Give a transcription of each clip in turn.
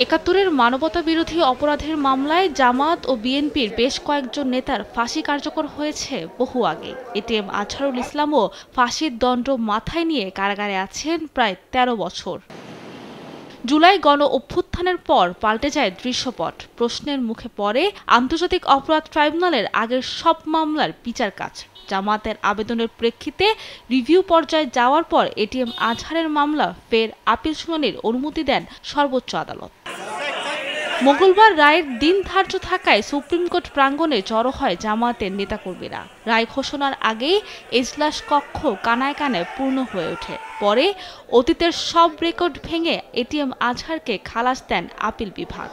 একাত্তরের মানবতা বিরোধী অপরাধের মামলায় জামায়াত ও বিএনপির বেশ কয়েকজন নেতার ফাঁসি কার্যকর হয়েছে বহু আগে। এটিএম আজহারুল ইসলামও ফাঁসির দণ্ড মাথায় নিয়ে কারাগারে আছেন প্রায় ১৩ বছর। জুলাই গণ অভ্যুত্থানের পর পাল্টে যায় দৃশ্যপট। প্রশ্নের মুখে পড়ে আন্তর্জাতিক অপরাধ ট্রাইব্যুনালের আগের সব মামলার বিচার কাজ। জামায়াতের আবেদনের প্রেক্ষিতে রিভিউ পর্যায়ে যাওয়ার পর এটিএম আজহারের মামলা ফের আপিল শুনানির অনুমতি দেন সর্বোচ্চ আদালত। মঙ্গলবার রায়ের দিন ধার্য থাকায় সুপ্রিম কোর্ট প্রাঙ্গণে জড়ো হয় জামায়াতের নেতাকর্মীরা। রায় ঘোষণার আগেই এজলাস কক্ষ কানায় কানায় পূর্ণ হয়ে ওঠে। পরে অতীতের সব রেকর্ড ভেঙে এটিএম আজহারকে খালাস দেন আপিল বিভাগ।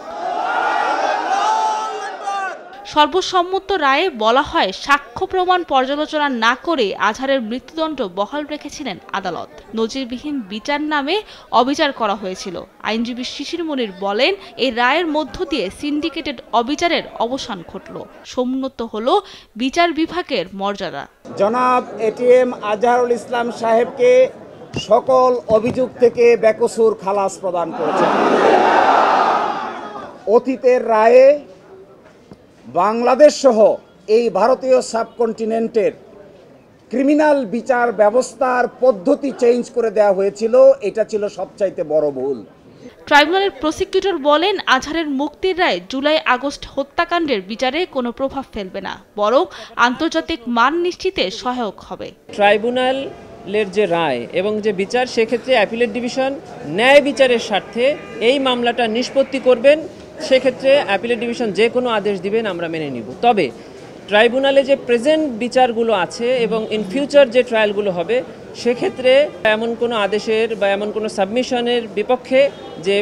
সর্বসম্মত রায়ে বলা হয়, সাক্ষ্য প্রমাণ পর্যালোচনা না করে আজহারের মৃত্যুদণ্ড বহাল রেখেছিলেন আদালত। নজিরবিহীন বিচার নামে অবিচার করা হয়েছিল। আইনজীবী শিশির মনির বলেন, এই রায়ের মধ্য দিয়ে সিন্ডিকেটেড অবিচারের অবসান ঘটল, সমুন্নত হলো বিচার বিভাগের মর্যাদা। জনাব এটিএম আজহারুল ইসলাম সাহেবকে সকল অভিযোগ থেকে বেকসুর খালাস প্রদান করেছেন। অতীতের রায়ে বাংলাদেশ সহ এই ভারতীয় সাবকন্টিনেন্টের ক্রিমিনাল বিচার ব্যবস্থার পদ্ধতি চেঞ্জ করে দেওয়া হয়েছিল। এটা ছিল সবচাইতে বড় ভুল। ট্রাইব্যুনালের প্রসিকিউটর বলেন, আজহারের মুক্তির রায় জুলাই আগস্ট হত্যাকাণ্ডের বিচারে কোনো প্রভাব ফেলবে না, বরং আন্তর্জাতিক মান নিশ্চিতে সহায়ক হবে। ট্রাইব্যুনালের যে রায় এবং যে বিচার, সেক্ষেত্রে অ্যাপিলেট ডিভিশন ন্যায় বিচারের স্বার্থে এই মামলাটা নিষ্পত্তি করবেন। সেক্ষেত্রে অ্যাপিলেট ডিভিশন যে কোনো আদেশ দিবেন আমরা মেনে নিব। তবে ট্রাইব্যুনালে যে প্রেজেন্ট বিচারগুলো আছে এবং ইন ফিউচার যে ট্রায়ালগুলো হবে, সেক্ষেত্রে এমন কোনো আদেশের বা এমন কোনো সাবমিশনের বিপক্ষে যে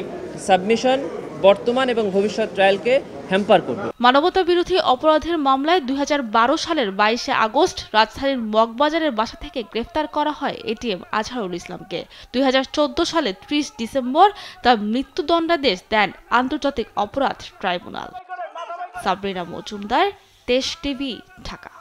সাবমিশন বর্তমান এবং ভবিষ্যৎ ট্রায়ালকে হ্যাম্পার করবে। মানবতা বিরোধী অপরাধের মামলায় ২০১২ সালের ২২শে আগস্ট রাজধানীর মগবাজারের বাসা থেকে গ্রেফতার করা হয় এটিএম আজহারুল ইসলামকে। ২০১৪ সালের ৩০ ডিসেম্বর তার মৃত্যুদণ্ডাদেশ দেন আন্তর্জাতিক অপরাধ ট্রাইব্যুনাল। সাবরিনা মজুমদার, দেশ টিভি, ঢাকা।